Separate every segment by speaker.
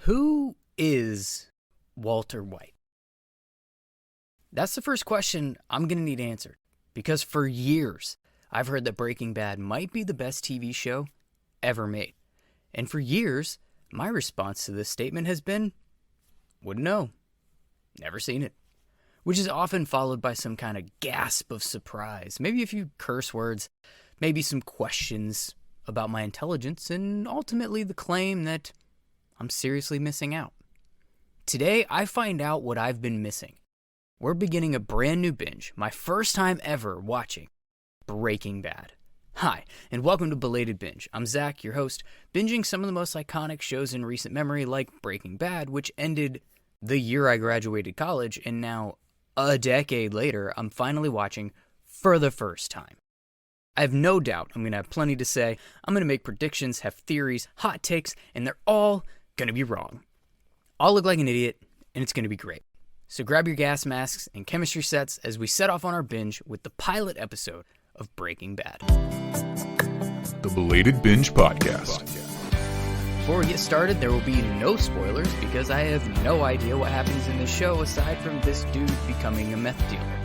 Speaker 1: Who is Walter White? That's the first question I'm going to need answered, because for years I've heard that Breaking Bad might be the best TV show ever made. And for years, my response to this statement has been, wouldn't know, never seen it. Which is often followed by some kind of gasp of surprise, maybe a few curse words, maybe some questions about my intelligence, and ultimately the claim that I'm seriously missing out. Today, I find out what I've been missing. We're beginning a brand new binge, my first time ever watching Breaking Bad. Hi, and welcome to Belated Binge. I'm Zach, your host, binging some of the most iconic shows in recent memory, like Breaking Bad, which ended the year I graduated college, and now, a decade later, I'm finally watching for the first time. I have no doubt I'm going to have plenty to say. I'm going to make predictions, have theories, hot takes, and they're all going to be wrong. I'll look like an idiot, and it's going to be great. So grab your gas masks and chemistry sets as we set off on our binge with the pilot episode of Breaking Bad.
Speaker 2: The Belated Binge Podcast.
Speaker 1: Before we get started, there will be no spoilers because I have no idea what happens in this show aside from this dude becoming a meth dealer.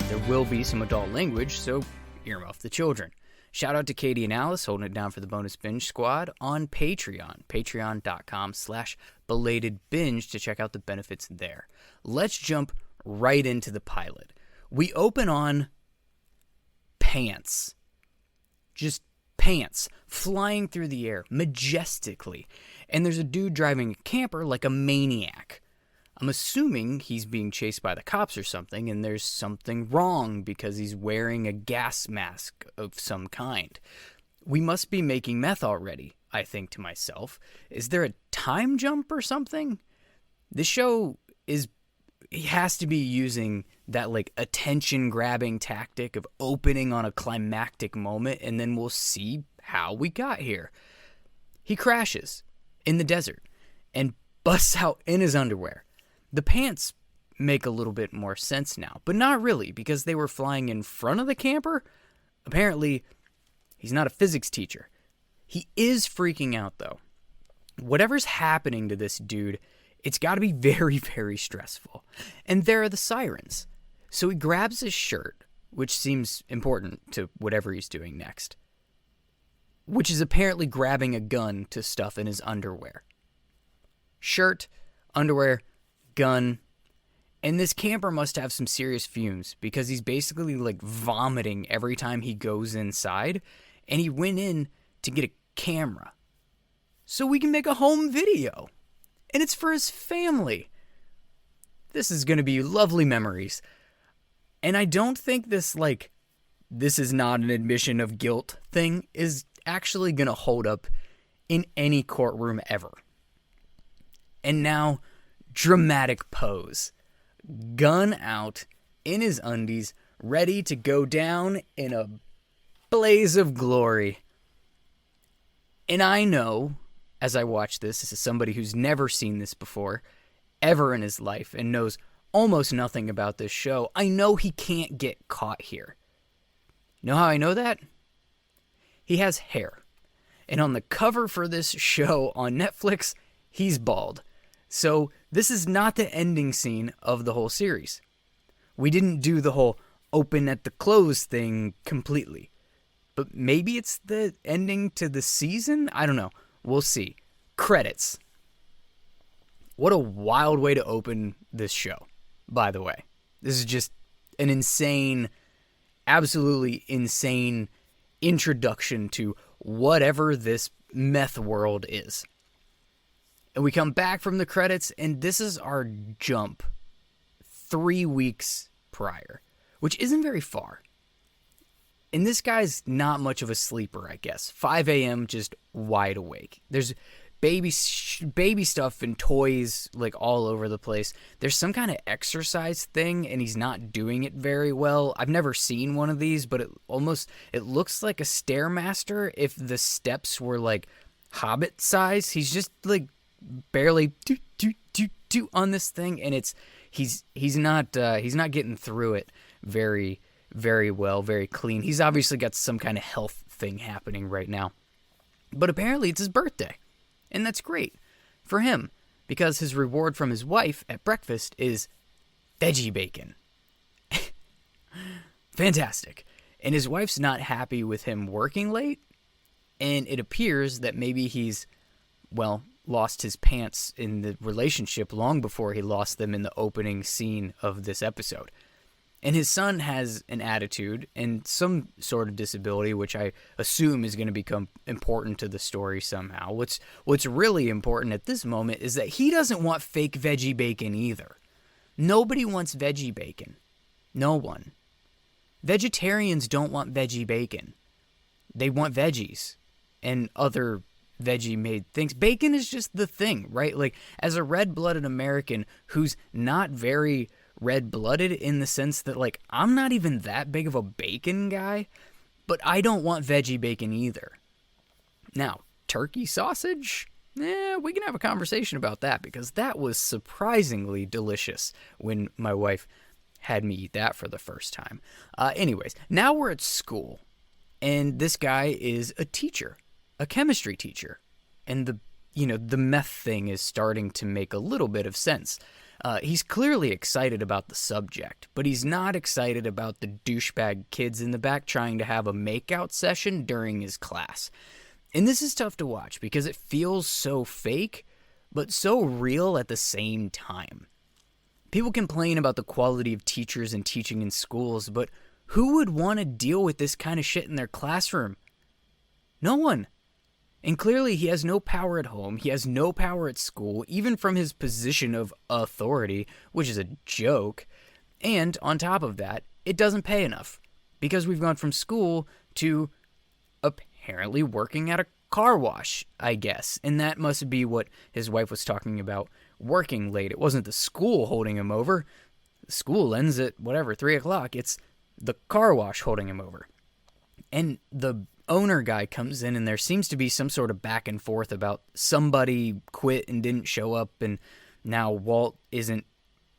Speaker 1: There will be some adult language, so earmuff the children. Shout out to Katie and Alice holding it down for the Bonus Binge Squad on Patreon. Patreon.com/belatedbinge to check out the benefits there. Let's jump right into the pilot. We open on pants. Just pants flying through the air majestically. And there's a dude driving a camper like a maniac. I'm assuming he's being chased by the cops or something, and there's something wrong because he's wearing a gas mask of some kind. We must be making meth already, I think to myself. Is there a time jump or something? This show has to be using that attention-grabbing tactic of opening on a climactic moment, and then we'll see how we got here. He crashes in the desert and busts out in his underwear. The pants make a little bit more sense now, but not really, because they were flying in front of the camper. Apparently, he's not a physics teacher. He is freaking out, though. Whatever's happening to this dude, it's got to be very, very stressful. And there are the sirens. So he grabs his shirt, which seems important to whatever he's doing next, which is apparently grabbing a gun to stuff in his underwear. Shirt, underwear, gun, and this camper must have some serious fumes because he's basically vomiting every time he goes inside, and he went in to get a camera so we can make a home video, and it's for his family. This is going to be lovely memories, and I don't think this is not an admission of guilt thing is actually going to hold up in any courtroom ever. And now, dramatic pose. Gun out, in his undies, ready to go down in a blaze of glory. And I know, as I watch this is somebody who's never seen this before, ever in his life, and knows almost nothing about this show, I know he can't get caught here. Know how I know that? He has hair. And on the cover for this show on Netflix, he's bald. So this is not the ending scene of the whole series. We didn't do the whole open at the close thing completely. But maybe it's the ending to the season? I don't know. We'll see. Credits. What a wild way to open this show, by the way. This is just an insane, absolutely insane introduction to whatever this meth world is. And we come back from the credits, and this is our jump 3 weeks prior, which isn't very far. And this guy's not much of a sleeper, I guess. 5 a.m., just wide awake. There's baby stuff and toys all over the place. There's some kind of exercise thing, and he's not doing it very well. I've never seen one of these, but it looks like a Stairmaster if the steps were Hobbit size. He's just barely do on this thing, and he's not getting through it very, very well, very clean. He's obviously got some kind of health thing happening right now, but apparently it's his birthday, and that's great for him. because his reward from his wife at breakfast is veggie bacon. Fantastic. And his wife's not happy with him working late, and it appears that maybe he's, well, lost his pants in the relationship long before he lost them in the opening scene of this episode. And his son has an attitude and some sort of disability, which I assume is going to become important to the story somehow. What's really important at this moment is that he doesn't want fake veggie bacon either. Nobody wants veggie bacon. No one. Vegetarians don't want veggie bacon. They want veggies and other veggie-made things. Bacon is just the thing, right? Like, as a red-blooded American who's not very red-blooded in the sense that, like, I'm not even that big of a bacon guy, but I don't want veggie bacon either. Now, turkey sausage? We can have a conversation about that, because that was surprisingly delicious when my wife had me eat that for the first time. Anyways, now we're at school, and this guy is a teacher, a chemistry teacher, and the meth thing is starting to make a little bit of sense. He's clearly excited about the subject, but he's not excited about the douchebag kids in the back trying to have a makeout session during his class. And this is tough to watch because it feels so fake, but so real at the same time. People complain about the quality of teachers and teaching in schools, but who would want to deal with this kind of shit in their classroom? No one. And clearly he has no power at home, he has no power at school, even from his position of authority, which is a joke. And on top of that, it doesn't pay enough, because we've gone from school to apparently working at a car wash, I guess. And that must be what his wife was talking about, working late. It wasn't the school holding him over. The school ends at, 3 o'clock. It's the car wash holding him over. And the owner guy comes in, and there seems to be some sort of back and forth about somebody quit and didn't show up, and now Walt isn't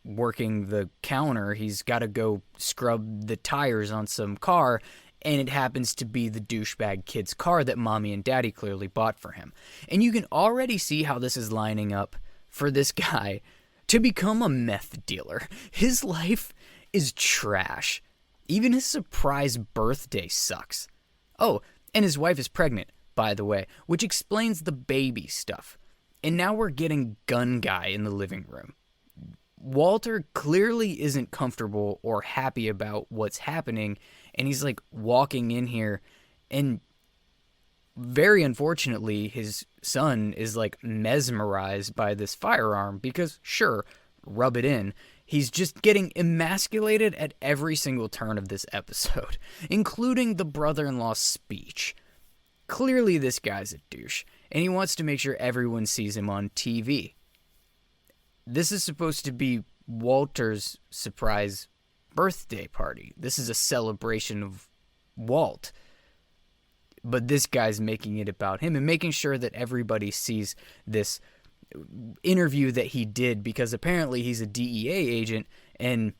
Speaker 1: working the counter. He's got to go scrub the tires on some car, and it happens to be the douchebag kid's car that mommy and daddy clearly bought for him. And you can already see how this is lining up for this guy to become a meth dealer. His life is trash. Even his surprise birthday sucks. Oh, and his wife is pregnant, by the way, which explains the baby stuff. And now we're getting gun guy in the living room. Walter clearly isn't comfortable or happy about what's happening, and he's like walking in here, and very unfortunately his son is like mesmerized by this firearm because, sure, rub it in. He's just getting emasculated at every single turn of this episode, including the brother-in-law's speech. Clearly this guy's a douche, and he wants to make sure everyone sees him on TV. This is supposed to be Walter's surprise birthday party. This is a celebration of Walt. But this guy's making it about him and making sure that everybody sees this interview that he did, because apparently he's a DEA agent and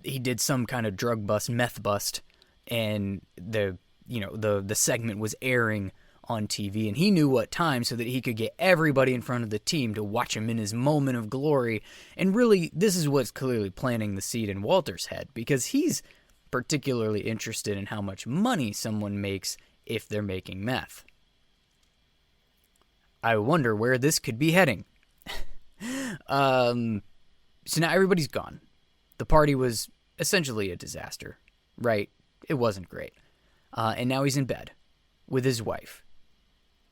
Speaker 1: he did some kind of drug bust, meth bust, and the segment was airing on TV, and he knew what time so that he could get everybody in front of the team to watch him in his moment of glory. And really, this is what's clearly planting the seed in Walter's head, because he's particularly interested in how much money someone makes if they're making meth. I wonder where this could be heading. So now everybody's gone. The party was essentially a disaster, right? It wasn't great. And now he's in bed with his wife.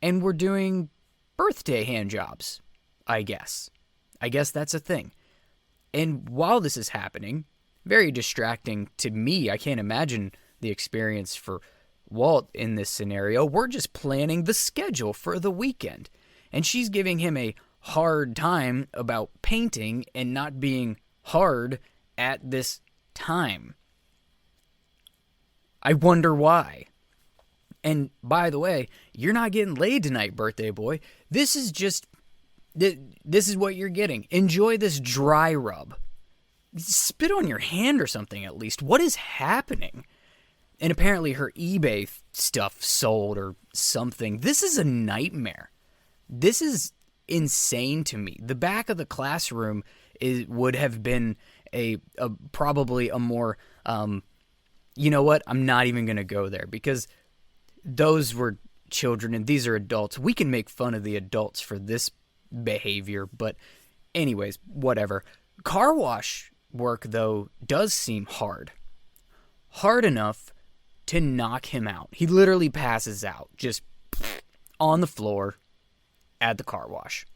Speaker 1: And we're doing birthday hand jobs, I guess. I guess that's a thing. And while this is happening, very distracting to me, I can't imagine the experience for Walt in this scenario. We're just planning the schedule for the weekend. And she's giving him a hard time about painting and not being hard at this time. I wonder why. And by the way, you're not getting laid tonight, birthday boy. This is what you're getting. Enjoy this dry rub. Spit on your hand or something at least. What is happening? And apparently her eBay stuff sold or something. This is a nightmare. This is insane to me. The back of the classroom would have been probably a more, you know what? I'm not even going to go there because those were children and these are adults. We can make fun of the adults for this behavior, but anyways, whatever. Car wash work, though, does seem hard. Hard enough to knock him out. He literally passes out, just on the floor at the car wash.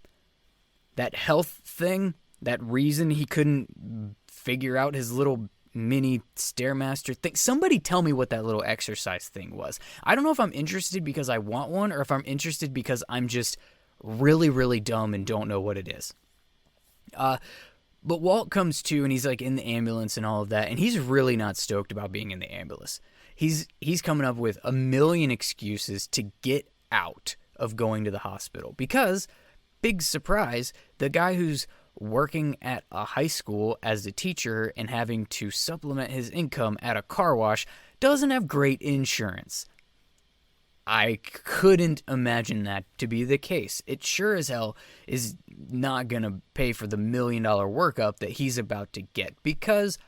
Speaker 1: That health thing, that reason he couldn't figure out his little mini Stairmaster thing. Somebody tell me what that little exercise thing was. I don't know if I'm interested because I want one or if I'm interested because I'm just really, really dumb and don't know what it is. But Walt comes to and he's like in the ambulance and all of that, and he's really not stoked about being in the ambulance. He's coming up with a million excuses to get out of going to the hospital because, big surprise, the guy who's working at a high school as a teacher and having to supplement his income at a car wash doesn't have great insurance. I couldn't imagine that to be the case. It sure as hell is not going to pay for the $1 million workup that he's about to get because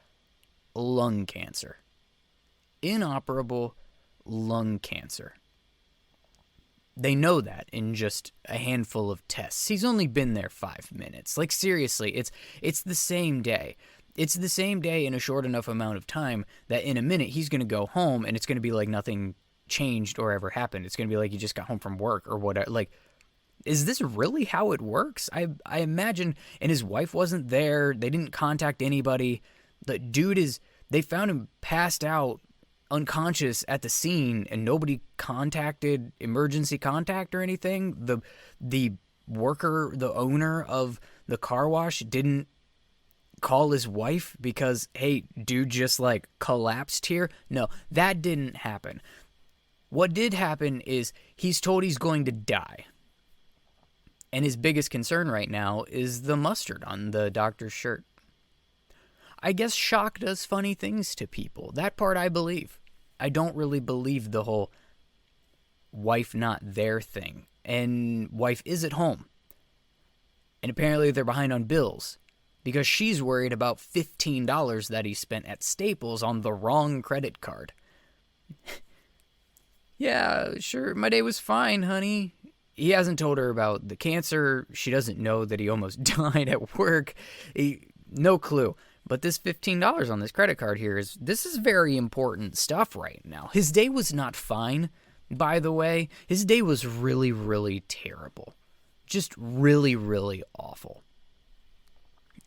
Speaker 1: lung cancer. Inoperable lung cancer. They know that in just a handful of tests. He's only been there 5 minutes. Like, seriously, it's the same day. It's the same day in a short enough amount of time that in a minute he's going to go home and it's going to be like nothing changed or ever happened. It's going to be like he just got home from work or whatever. Like, is this really how it works? I imagine, and his wife wasn't there. They didn't contact anybody. The dude they found him passed out, unconscious at the scene, and nobody contacted emergency contact or anything. The worker, the owner of the car wash didn't call his wife because, hey, dude just like collapsed here. No, that didn't happen. What did happen is he's told he's going to die. And his biggest concern right now is the mustard on the doctor's shirt. I guess shock does funny things to people. That part I believe. I don't really believe the whole wife not there thing. And wife is at home. And apparently they're behind on bills because she's worried about $15 that he spent at Staples on the wrong credit card. Yeah, sure, my day was fine, honey. He hasn't told her about the cancer. She doesn't know that he almost died at work. No clue. But this $15 on this credit card here this is very important stuff right now. His day was not fine, by the way. His day was really, really terrible. Just really, really awful.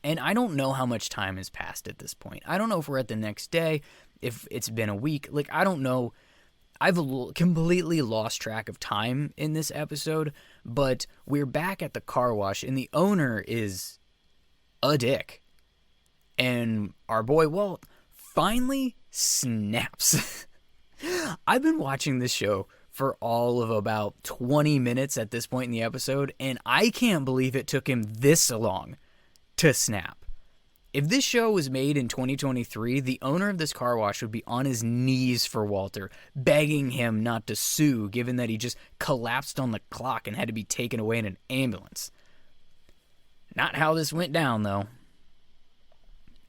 Speaker 1: And I don't know how much time has passed at this point. I don't know if we're at the next day, if it's been a week. Like, I don't know. I've completely lost track of time in this episode, but we're back at the car wash, and the owner is a dick. And our boy Walt finally snaps. I've been watching this show for all of about 20 minutes at this point in the episode, and I can't believe it took him this long to snap. If this show was made in 2023, the owner of this car wash would be on his knees for Walter, begging him not to sue, given that he just collapsed on the clock and had to be taken away in an ambulance. Not how this went down, though.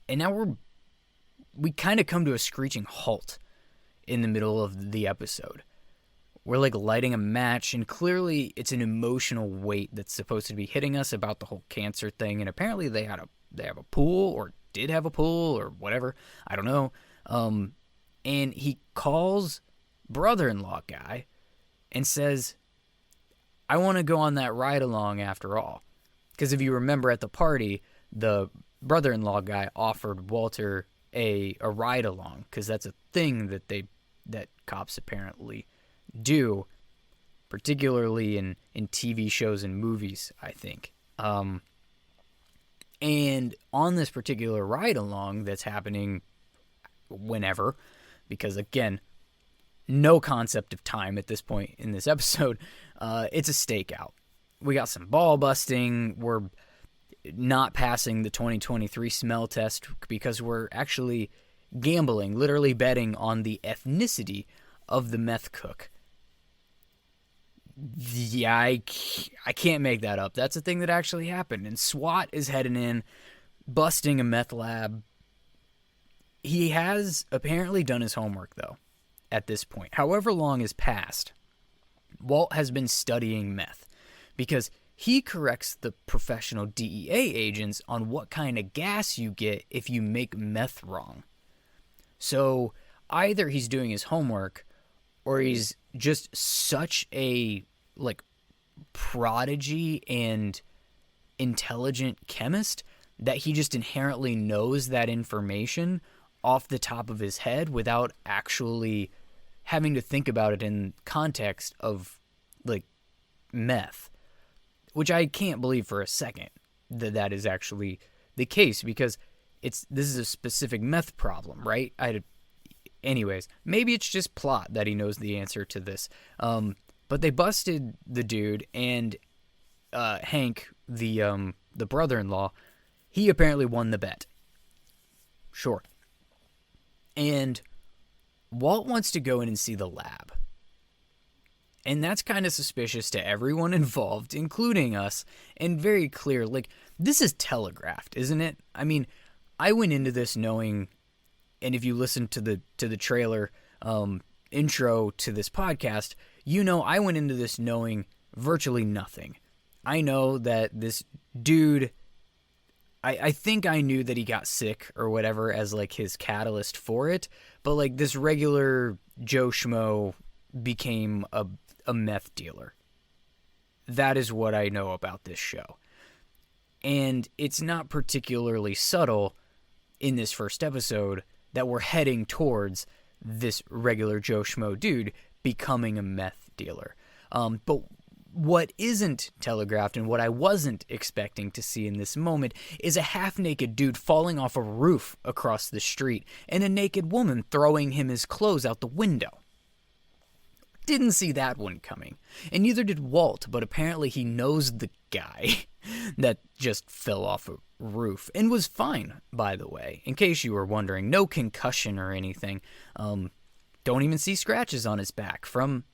Speaker 1: And now we kind of come to a screeching halt in the middle of the episode. We're like lighting a match, and clearly it's an emotional weight that's supposed to be hitting us about the whole cancer thing. And apparently they have a pool, or did have a pool, or whatever. I don't know. And he calls brother-in-law guy and says, I want to go on that ride along after all. Because if you remember at the party, the brother-in-law guy offered Walter a ride along, because that's a thing that cops apparently do, particularly in TV shows and movies, I think. And on this particular ride along that's happening whenever, because again, no concept of time at this point in this episode, it's a stakeout. We got some ball busting. We're not passing the 2023 smell test because we're actually gambling, literally betting on the ethnicity of the meth cook. Yeah, I can't make that up. That's a thing that actually happened. And SWAT is heading in, busting a meth lab. He has apparently done his homework, though, at this point. However long has passed, Walt has been studying meth because he corrects the professional DEA agents on what kind of gas you get if you make meth wrong. So either he's doing his homework or he's just such a prodigy and intelligent chemist that he just inherently knows that information off the top of his head without actually having to think about it in context of meth, which I can't believe for a second that is actually the case, because this is a specific meth problem, right? Anyways, maybe it's just plot that he knows the answer to this. But they busted the dude, and Hank, the brother-in-law, he apparently won the bet. Sure. And Walt wants to go in and see the lab. And that's kind of suspicious to everyone involved, including us, and very clear. This is telegraphed, isn't it? I mean, I went into this knowing, and if you listen to the trailer intro to this podcast, I went into this knowing virtually nothing. I know that this dude, I think I knew that he got sick or whatever as his catalyst for it, but this regular Joe Schmo became a meth dealer. That is what I know about this show. And it's not particularly subtle in this first episode that we're heading towards this regular Joe Schmo dude becoming a meth dealer. But what isn't telegraphed and what I wasn't expecting to see in this moment is a half-naked dude falling off a roof across the street and a naked woman throwing him his clothes out the window. Didn't see that one coming. And neither did Walt, but apparently he knows the guy that just fell off a roof and was fine, by the way. In case you were wondering, no concussion or anything. Don't even see scratches on his back from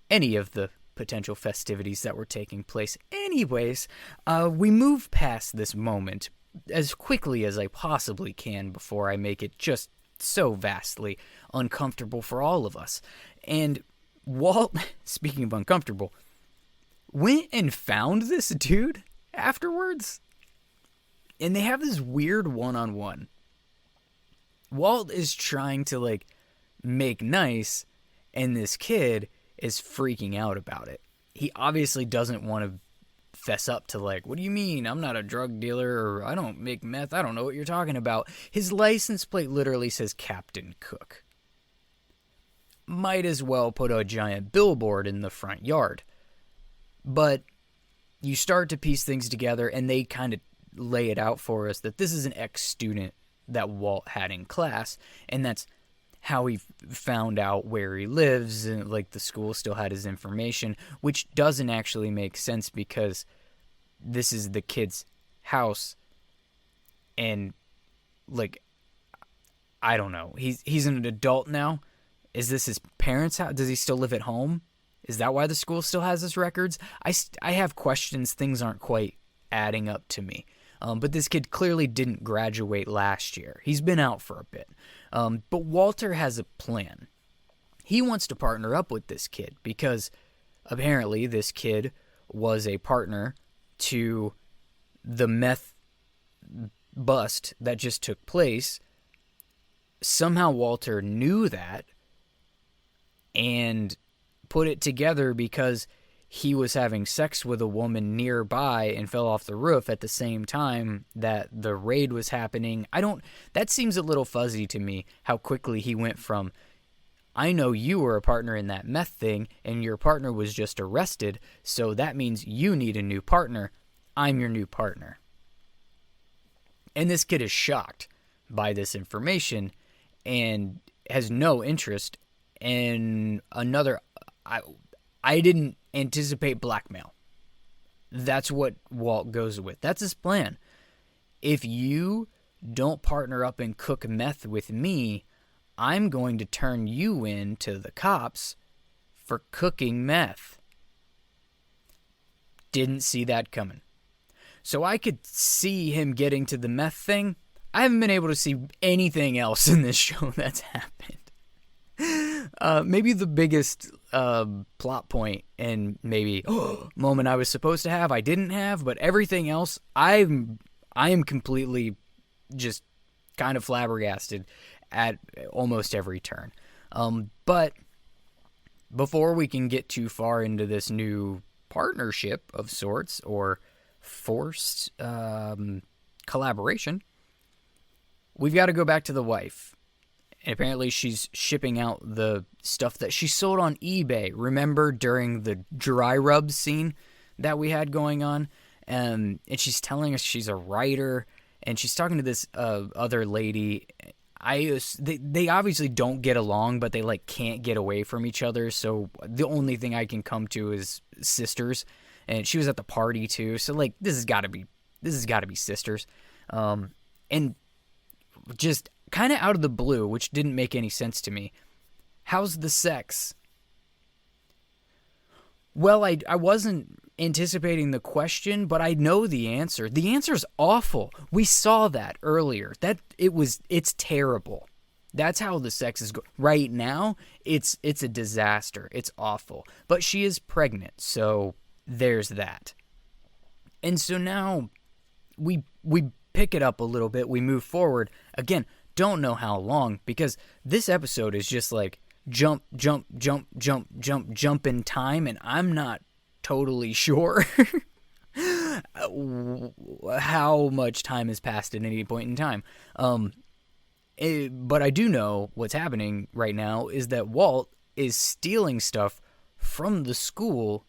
Speaker 1: any of the potential festivities that were taking place. Anyways, we move past this moment as quickly as I possibly can before I make it just so vastly uncomfortable for all of us. And Walt, speaking of uncomfortable, went and found this dude afterwards. And they have this weird one-on-one. Walt is trying to make nice, and this kid is freaking out about it. He obviously doesn't want to fess up to what do you mean? I'm not a drug dealer, or I don't make meth. I don't know what you're talking about. His license plate literally says Captain Cook. Might as well put a giant billboard in the front yard. But you start to piece things together, and they kind of lay it out for us that this is an ex-student that Walt had in class, and that's how he found out where he lives, and the school still had his information, which doesn't actually make sense because this is the kid's house, and I don't know. He's an adult now. Is this his parents' house? Does he still live at home? Is that why the school still has his records? I have questions. Things aren't quite adding up to me. But this kid clearly didn't graduate last year. He's been out for a bit. But Walter has a plan. He wants to partner up with this kid because apparently this kid was a partner to the meth bust that just took place. Somehow Walter knew that and put it together because he was having sex with a woman nearby and fell off the roof at the same time that the raid was happening. That seems a little fuzzy to me, how quickly he went from, I know you were a partner in that meth thing and your partner was just arrested, so that means you need a new partner. I'm your new partner. And this kid is shocked by this information and has no interest in another. I didn't anticipate blackmail. That's what Walt goes with. That's his plan. If you don't partner up and cook meth with me, I'm going to turn you in to the cops for cooking meth. Didn't see that coming. So I could see him getting to the meth thing. I haven't been able to see anything else in this show that's happened. Maybe the biggest plot point and maybe moment I was supposed to have, I didn't have, but everything else, I am completely just kind of flabbergasted at almost every turn. But before we can get too far into this new partnership of sorts or forced collaboration, we've got to go back to the wife. And apparently she's shipping out the stuff that she sold on eBay. Remember during the dry rub scene that we had going on? And she's telling us she's a writer, and she's talking to this other lady. They obviously don't get along, but they like can't get away from each other. So the only thing I can come to is sisters. And she was at the party too. So like this has got to be sisters. And just kind of out of the blue, which didn't make any sense to me. How's the sex? Well, I wasn't anticipating the question, but I know the answer. The answer's awful. We saw that earlier. It's terrible. That's how the sex is going. Right now, it's a disaster. It's awful. But she is pregnant, so there's that. And so now we pick it up a little bit. We move forward. Again, don't know how long, because this episode is just like jump in time, and I'm not totally sure how much time has passed at any point in time. But I do know what's happening right now is that Walt is stealing stuff from the school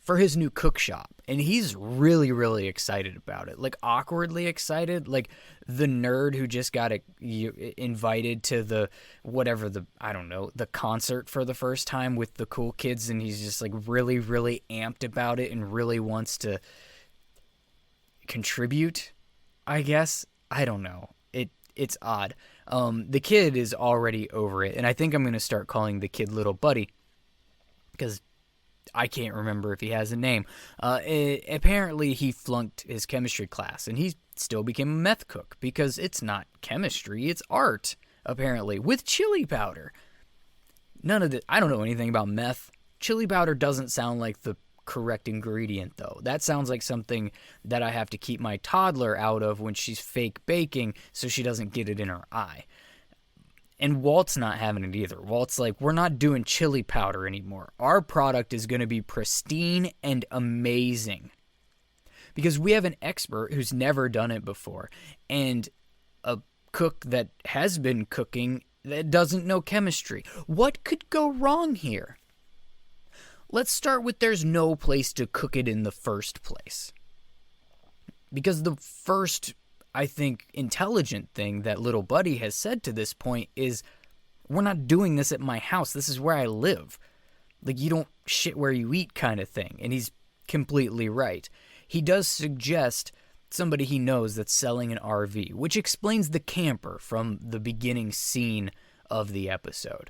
Speaker 1: for his new cook shop. And he's really, really excited about it. Like, awkwardly excited. Like, the nerd who just got invited to the concert for the first time with the cool kids. And he's just, like, really, really amped about it and really wants to contribute, I guess. I don't know. It's odd. The kid is already over it. And I think I'm going to start calling the kid Little Buddy, because I can't remember if he has a name. Apparently, he flunked his chemistry class, and he still became a meth cook, because it's not chemistry, it's art, apparently, with chili powder. None of I don't know anything about meth. Chili powder doesn't sound like the correct ingredient, though. That sounds like something that I have to keep my toddler out of when she's fake baking so she doesn't get it in her eye. And Walt's not having it either. Walt's like, we're not doing chili powder anymore. Our product is going to be pristine and amazing. Because we have an expert who's never done it before, and a cook that has been cooking that doesn't know chemistry. What could go wrong here? Let's start with there's no place to cook it in the first place. Because the first, I think, intelligent thing that Little Buddy has said to this point is, we're not doing this at my house. This is where I live. Like, you don't shit where you eat kind of thing. And he's completely right. He does suggest somebody he knows that's selling an RV, which explains the camper from the beginning scene of the episode.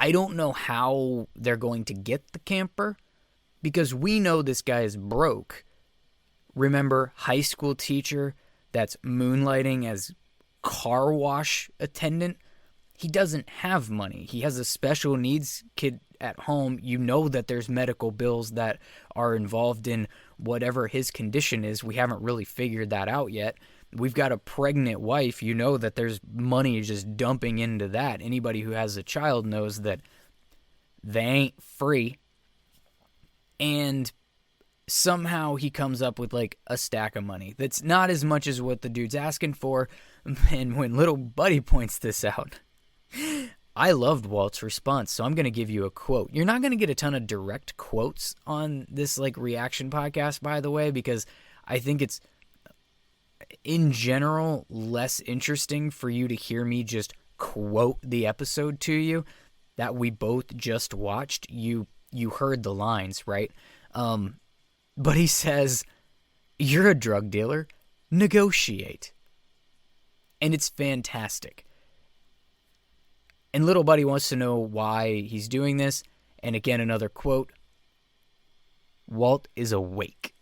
Speaker 1: I don't know how they're going to get the camper, because we know this guy is broke. Remember, high school teacher that's moonlighting as car wash attendant? He doesn't have money. He has a special needs kid at home. You know that there's medical bills that are involved in whatever his condition is. We haven't really figured that out yet. We've got a pregnant wife. You know that there's money just dumping into that. Anybody who has a child knows that they ain't free. And somehow he comes up with like a stack of money that's not as much as what the dude's asking for. And when Little Buddy points this out, I loved Walt's response, so I'm going to give you a quote. You're not going to get a ton of direct quotes on this like reaction podcast, by the way, because I think it's in general less interesting for you to hear me just quote the episode to you that we both just watched. You heard the lines, right? But he says, "You're a drug dealer, negotiate." And it's fantastic. And Little Buddy wants to know why he's doing this, And again, another quote, Walt is awake.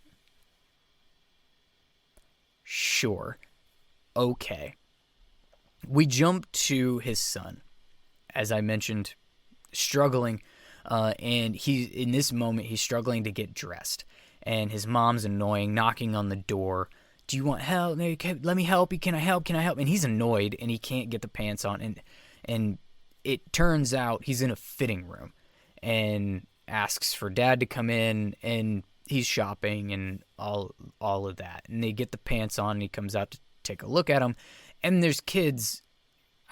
Speaker 1: Sure. Okay. We jump to his son, as I mentioned, struggling, and in this moment, he's struggling to get dressed. And his mom's annoying, knocking on the door. Do you want help? Let me help you. Can I help? And he's annoyed, and he can't get the pants on. And it turns out he's in a fitting room and asks for dad to come in, and he's shopping and all of that. And they get the pants on, and he comes out to take a look at them. And there's kids.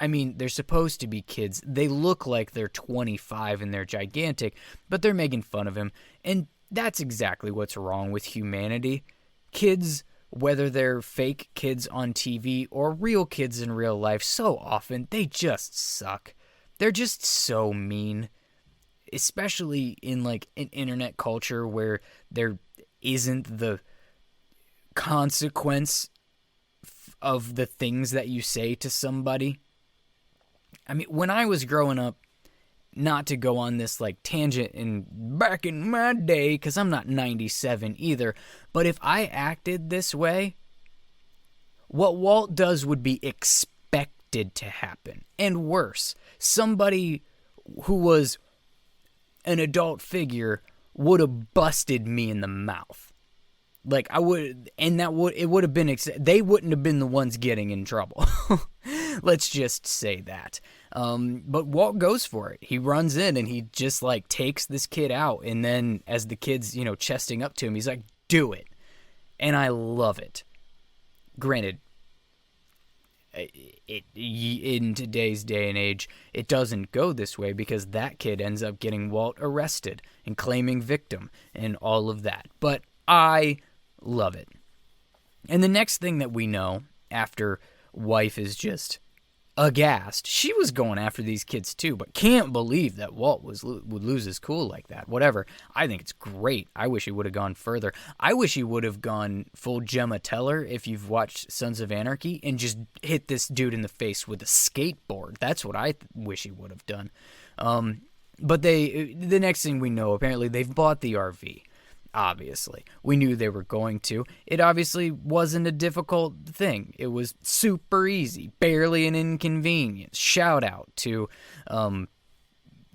Speaker 1: I mean, they're supposed to be kids. They look like they're 25 and they're gigantic, but they're making fun of him. And that's exactly what's wrong with humanity. Kids, whether they're fake kids on TV or real kids in real life, so often they just suck. They're just so mean, especially in like an internet culture where there isn't the consequence of the things that you say to somebody. I mean, when I was growing up, not to go on this like tangent back in my day, because I'm not 97 either, but if I acted this way, what Walt does would be expected to happen. And worse, somebody who was an adult figure would have busted me in the mouth. Like I would, and it would have been, they wouldn't have been the ones getting in trouble. Let's just say that. But Walt goes for it. He runs in and he just like takes this kid out. And then as the kid's, chesting up to him, he's like, do it. And I love it. Granted, in today's day and age, it doesn't go this way because that kid ends up getting Walt arrested and claiming victim and all of that. But I love it. And the next thing that we know after wife is just aghast, she was going after these kids too, but can't believe that Walt would lose his cool like that. Whatever. I think it's great. I wish he would have gone further. I wish he would have gone full Gemma Teller, if you've watched Sons of Anarchy, and just hit this dude in the face with a skateboard. That's what I wish he would have done. But the next thing we know, apparently they've bought the RV. Obviously, we knew they were going to. It obviously wasn't a difficult thing. It was super easy, barely an inconvenience. Shout out to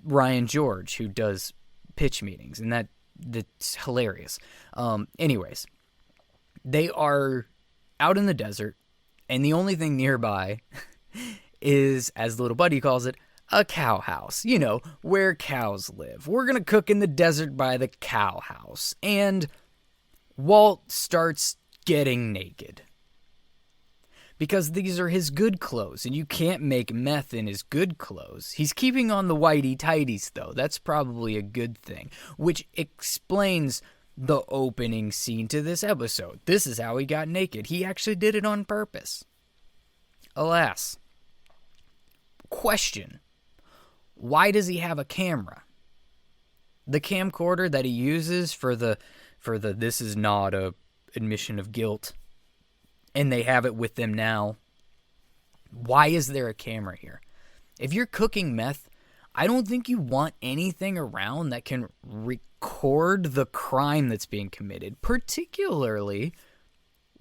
Speaker 1: Ryan George, who does pitch meetings, and that's hilarious. Anyways, they are out in the desert, and the only thing nearby is, as Little Buddy calls it, a cow house, where cows live. We're going to cook in the desert by the cow house. And Walt starts getting naked. Because these are his good clothes, and you can't make meth in his good clothes. He's keeping on the whitey tighties, though. That's probably a good thing, which explains the opening scene to this episode. This is how he got naked. He actually did it on purpose. Alas. Question. Why does he have a camera? The camcorder that he uses for the this is not a admission of guilt, and they have it with them now. Why is there a camera here? If you're cooking meth, I don't think you want anything around that can record the crime that's being committed, particularly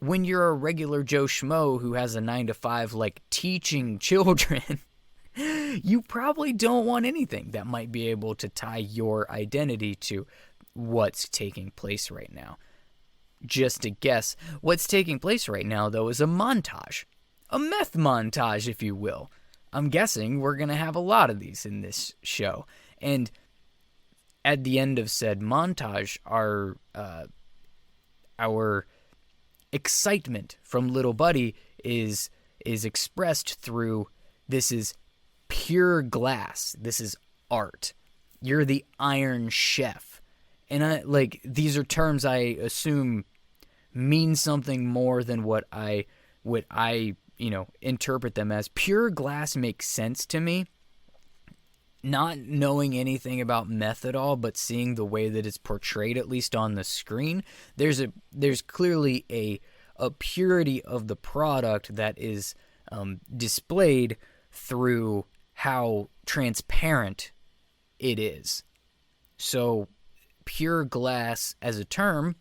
Speaker 1: when you're a regular Joe Schmo who has a 9-to-5 like teaching children. You probably don't want anything that might be able to tie your identity to what's taking place right now. Just to guess, what's taking place right now, though, is a montage. A meth montage, if you will. I'm guessing we're going to have a lot of these in this show. And at the end of said montage, our excitement from Little Buddy is expressed through, this is pure glass. This is art. You're the Iron Chef. And these are terms I assume mean something more than what I interpret them as. Pure glass makes sense to me. Not knowing anything about meth at all, but seeing the way that it's portrayed, at least on the screen, there's clearly a purity of the product that is displayed through how transparent it is. So pure glass as a term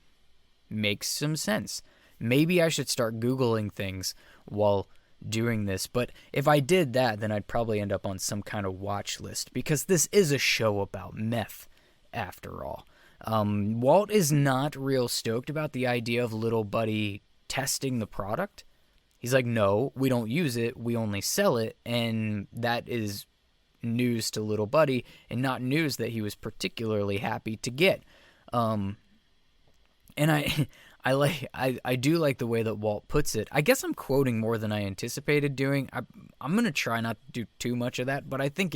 Speaker 1: makes some sense. Maybe I should start Googling things while doing this, but if I did that, then I'd probably end up on some kind of watch list, because this is a show about meth, after all. Walt is not real stoked about the idea of Little Buddy testing the product. He's like, no, we don't use it, we only sell it, and that is news to Little Buddy, and not news that he was particularly happy to get. And I do like the way that Walt puts it. I guess I'm quoting more than I anticipated doing. I'm gonna try not to do too much of that, but I think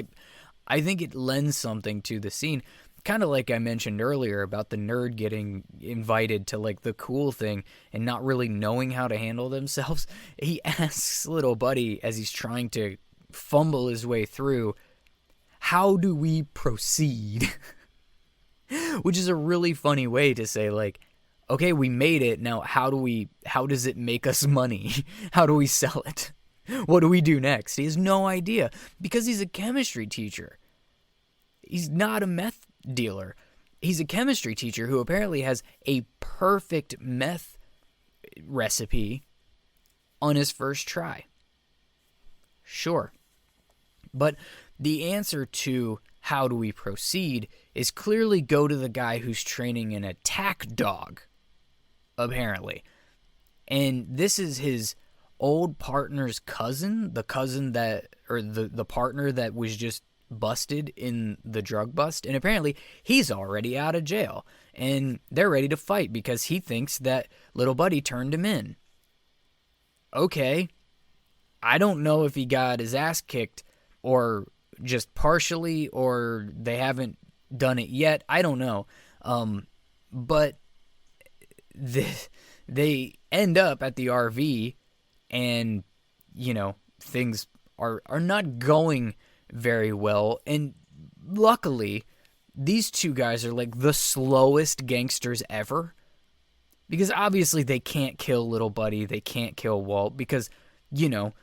Speaker 1: it lends something to the scene. Kind of like I mentioned earlier about the nerd getting invited to like the cool thing and not really knowing how to handle themselves. He asks Little Buddy as he's trying to fumble his way through, how do we proceed? Which is a really funny way to say, like, okay, we made it, now how does it make us money? How do we sell it? What do we do next? He has no idea, because he's a chemistry teacher. He's not a meth dealer. He's a chemistry teacher who apparently has a perfect meth recipe on his first try. Sure. But the answer to how do we proceed is clearly go to the guy who's training an attack dog, apparently. And this is his old partner's cousin, the partner that was just busted in the drug bust, and apparently he's already out of jail, and they're ready to fight because he thinks that Little Buddy turned him in. Okay, I don't know if he got his ass kicked or just partially, or they haven't done it yet. I don't know. But they end up at the RV, and, you know, things are not going very well. And luckily, these two guys are like the slowest gangsters ever. Because obviously they can't kill Little Buddy, they can't kill Walt, because, you know,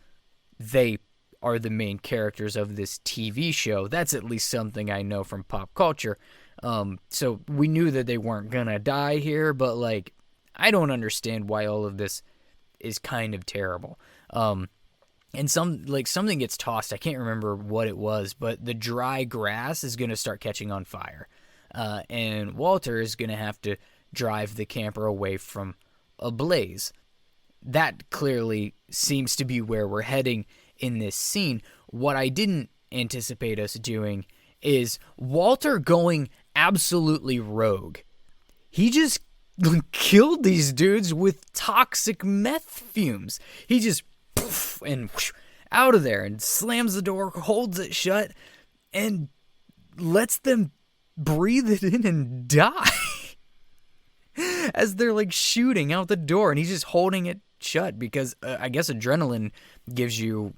Speaker 1: they are the main characters of this TV show. That's at least something I know from pop culture. So we knew that they weren't gonna die here, but, like, I don't understand why all of this is kind of terrible. And something gets tossed. I can't remember what it was, but the dry grass is going to start catching on fire. And Walter is going to have to drive the camper away from a blaze. That clearly seems to be where we're heading in this scene. What I didn't anticipate us doing is Walter going absolutely rogue. He just killed these dudes with toxic meth fumes. He just poof, and whoosh, out of there, and slams the door, holds it shut, and lets them breathe it in and die as they're like shooting out the door, and he's just holding it shut because I guess adrenaline gives you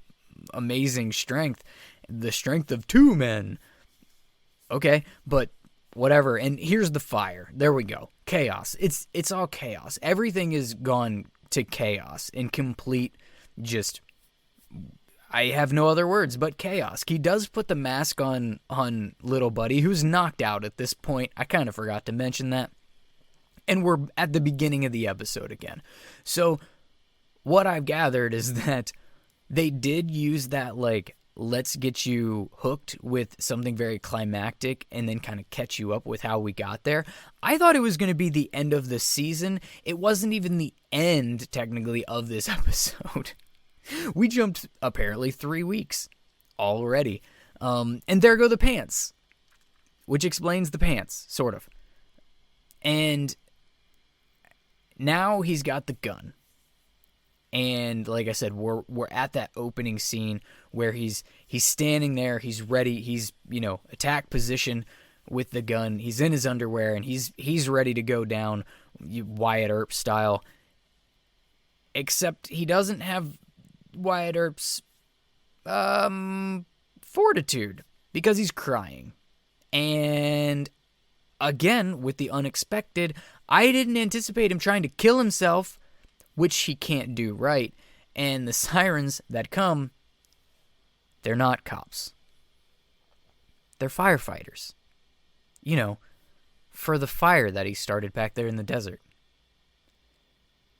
Speaker 1: amazing strength, the strength of two men. Okay, but whatever. And here's the fire. There we go. Chaos. It's all chaos. Everything is gone to chaos in complete, just, I have no other words but chaos. He does put the mask on Little Buddy, who's knocked out at this point. I kind of forgot to mention that. And we're at the beginning of the episode again. So what I've gathered is that they did use that, like, let's get you hooked with something very climactic and then kind of catch you up with how we got there. I thought it was going to be the end of the season. It wasn't even the end, technically, of this episode. We jumped, apparently, 3 weeks already. And there go the pants, which explains the pants, sort of. And now he's got the gun. And like I said, we're at that opening scene where he's standing there, he's ready, he's, you know, attack position with the gun. He's in his underwear and he's ready to go down Wyatt Earp style. Except he doesn't have Wyatt Earp's fortitude because he's crying. And again, with the unexpected, I didn't anticipate him trying to kill himself, which he can't do, right? And the sirens that come, they're not cops. They're firefighters. You know, for the fire that he started back there in the desert.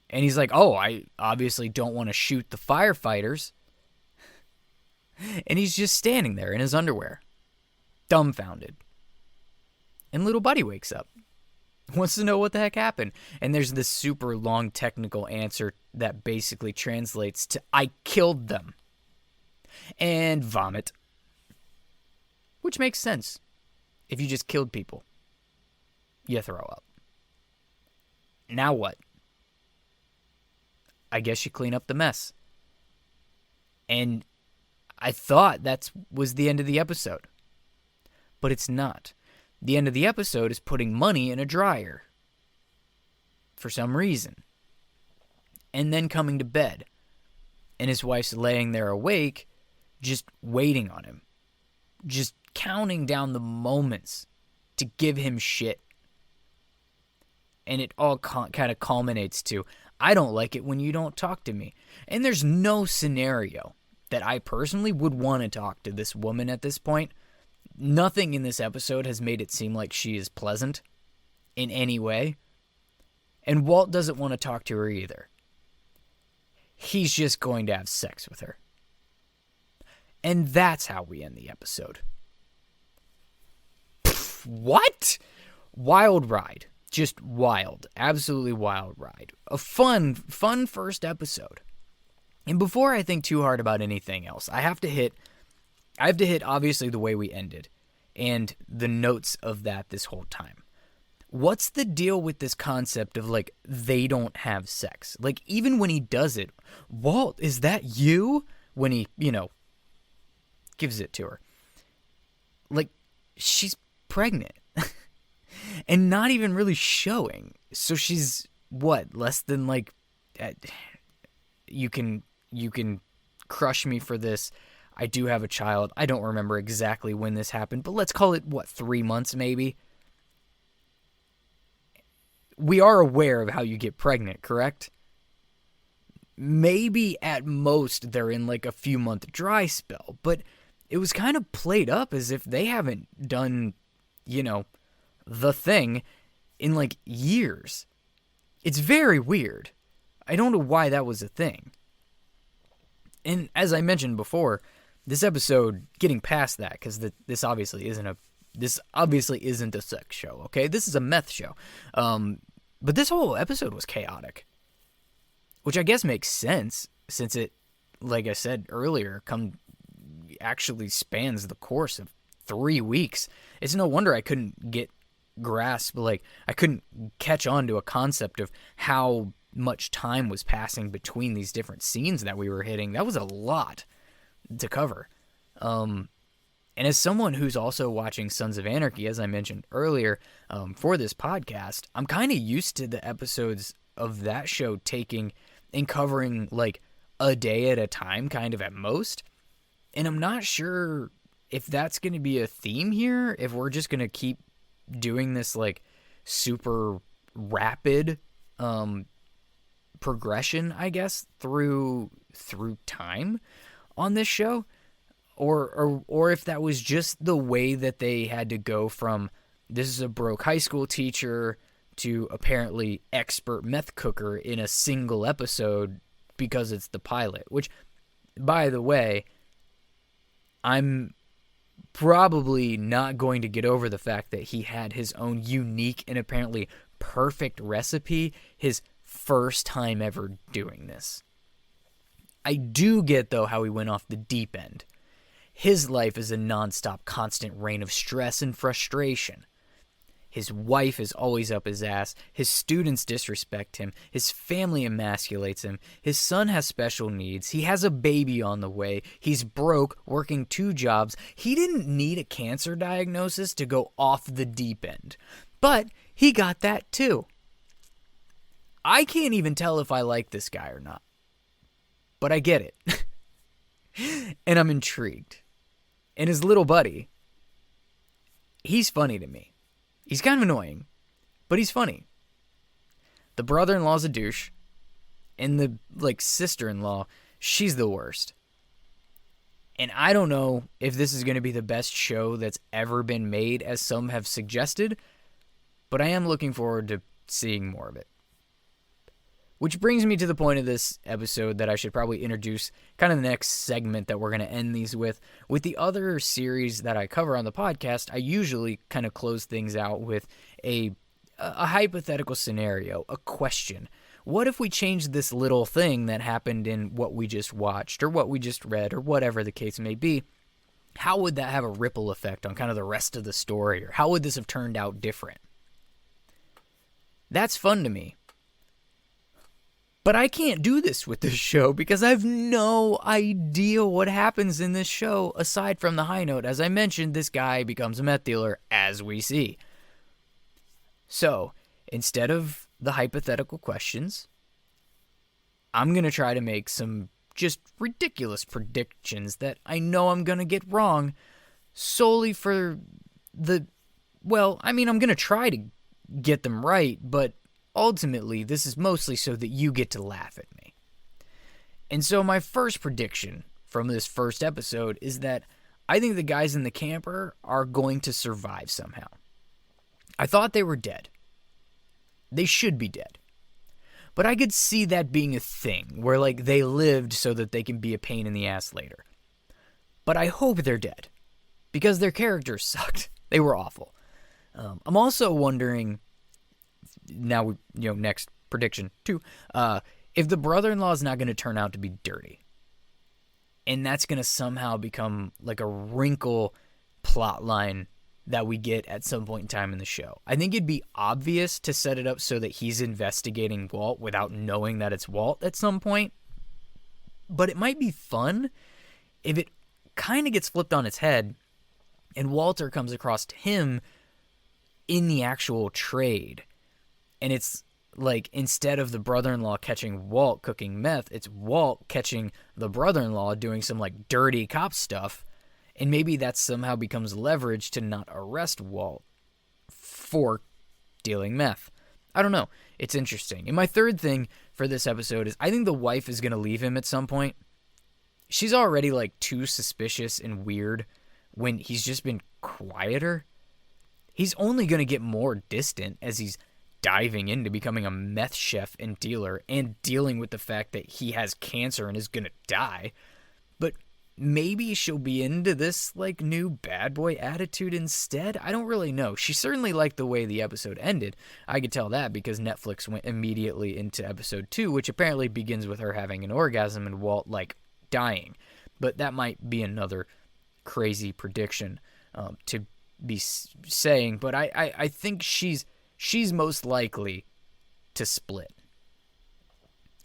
Speaker 1: And he's like, oh, I obviously don't want to shoot the firefighters. And he's just standing there in his underwear, dumbfounded. And little buddy wakes up, wants to know what the heck happened. And there's this super long technical answer that basically translates to, I killed them. And vomit. Which makes sense. If you just killed people, you throw up. Now what? I guess you clean up the mess. And I thought that was the end of the episode. But it's not. The end of the episode is putting money in a dryer. For some reason. And then coming to bed. And his wife's laying there awake, just waiting on him. Just counting down the moments to give him shit. And it all kind of culminates to, I don't like it when you don't talk to me. And there's no scenario that I personally would want to talk to this woman at this point. Nothing in this episode has made it seem like she is pleasant in any way. And Walt doesn't want to talk to her either. He's just going to have sex with her. And that's how we end the episode. What? Wild ride. Just wild. Absolutely wild ride. A fun first episode. And before I think too hard about anything else, I have to hit obviously the way we ended and the notes of that this whole time. What's the deal with this concept of, like, they don't have sex? Like, even when he does it, Walt, is that you? When he, gives it to her. Like, she's pregnant. And not even really showing. So she's, what, less than, like, you can crush me for this. I do have a child. I don't remember exactly when this happened, but let's call it, 3 months maybe? We are aware of how you get pregnant, correct? Maybe at most they're in, like, a few month dry spell, but it was kind of played up as if they haven't done, the thing in, like, years. It's very weird. I don't know why that was a thing. And as I mentioned before, this episode, getting past that, because this obviously isn't a sex show, okay? This is a meth show. But this whole episode was chaotic, which I guess makes sense, since it, like I said earlier, actually spans the course of 3 weeks. It's no wonder I couldn't I couldn't catch on to a concept of how much time was passing between these different scenes that we were hitting. That was a lot to cover. And as someone who's also watching Sons of Anarchy, as I mentioned earlier, for this podcast, I'm kind of used to the episodes of that show taking and covering, like, a day at a time, kind of at most. And I'm not sure if that's going to be a theme here, if we're just going to keep doing this, like, super rapid progression, I guess, through time on this show, or if that was just the way that they had to go from, this is a broke high school teacher to apparently expert meth cooker in a single episode because it's the pilot, which, by the way, I'm probably not going to get over the fact that he had his own unique and apparently perfect recipe his first time ever doing this. I do get, though, how he went off the deep end. His life is a nonstop, constant rain of stress and frustration. His wife is always up his ass. His students disrespect him. His family emasculates him. His son has special needs. He has a baby on the way. He's broke, working 2 jobs. He didn't need a cancer diagnosis to go off the deep end. But he got that too. I can't even tell if I like this guy or not. But I get it. And I'm intrigued. And his little buddy, he's funny to me. He's kind of annoying, but he's funny. The brother-in-law's a douche, and the, like, sister-in-law, she's the worst. And I don't know if this is going to be the best show that's ever been made, as some have suggested, but I am looking forward to seeing more of it. Which brings me to the point of this episode that I should probably introduce kind of the next segment that we're going to end these with. With the other series that I cover on the podcast, I usually kind of close things out with a hypothetical scenario, a question. What if we changed this little thing that happened in what we just watched or what we just read or whatever the case may be? How would that have a ripple effect on kind of the rest of the story, or how would this have turned out different? That's fun to me. But I can't do this with this show because I have no idea what happens in this show aside from the high note. As I mentioned, this guy becomes a meth dealer, as we see. So, instead of the hypothetical questions, I'm going to try to make some just ridiculous predictions that I know I'm going to get wrong solely for I'm going to try to get them right, but ultimately, this is mostly so that you get to laugh at me. And so my first prediction from this first episode is that I think the guys in the camper are going to survive somehow. I thought they were dead. They should be dead. But I could see that being a thing, where like they lived so that they can be a pain in the ass later. But I hope they're dead, because their characters sucked. They were awful. I'm also wondering, now, next prediction 2, if the brother-in-law is not going to turn out to be dirty, and that's going to somehow become like a wrinkle plot line that we get at some point in time in the show. I think it'd be obvious to set it up so that he's investigating Walt without knowing that it's Walt at some point, but it might be fun if it kind of gets flipped on its head and Walter comes across him in the actual trade. And it's like, instead of the brother-in-law catching Walt cooking meth, it's Walt catching the brother-in-law doing some like dirty cop stuff. And maybe that somehow becomes leverage to not arrest Walt for dealing meth. I don't know. It's interesting. And my third thing for this episode is I think the wife is going to leave him at some point. She's already like too suspicious and weird when he's just been quieter. He's only going to get more distant as he's diving into becoming a meth chef and dealer and dealing with the fact that he has cancer and is going to die. But maybe she'll be into this like new bad boy attitude instead. I don't really know. She certainly liked the way the episode ended. I could tell that because Netflix went immediately into episode 2, which apparently begins with her having an orgasm and Walt like dying. But that might be another crazy prediction to be saying. But I think she's most likely to split.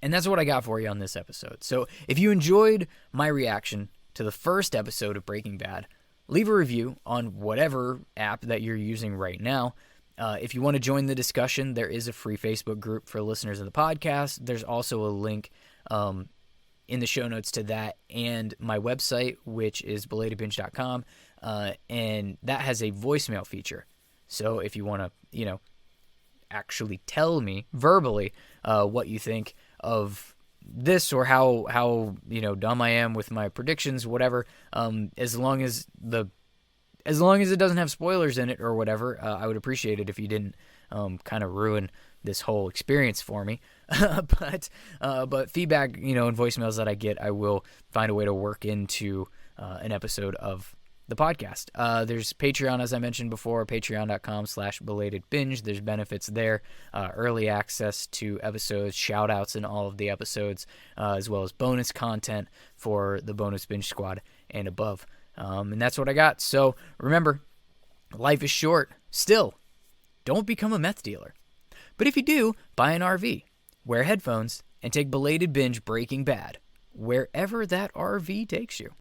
Speaker 1: And that's what I got for you on this episode. So if you enjoyed my reaction to the first episode of Breaking Bad, leave a review on whatever app that you're using right now. If you want to join the discussion, there is a free Facebook group for listeners of the podcast. There's also a link in the show notes to that and my website, which is belatedbinge.com, and that has a voicemail feature. So if you want to, actually tell me verbally what you think of this or how dumb I am with my predictions, whatever, as long as it doesn't have spoilers in it or whatever, I would appreciate it if you didn't kind of ruin this whole experience for me. But feedback, and voicemails that I get, I will find a way to work into an episode of the podcast. There's Patreon, as I mentioned before, patreon.com/belatedbinge. There's benefits there, early access to episodes, shout outs in all of the episodes, as well as bonus content for the bonus binge squad and above. And that's what I got. So remember, life is short. Still, don't become a meth dealer. But if you do, buy an RV, wear headphones, and take Belated Binge Breaking Bad wherever that RV takes you.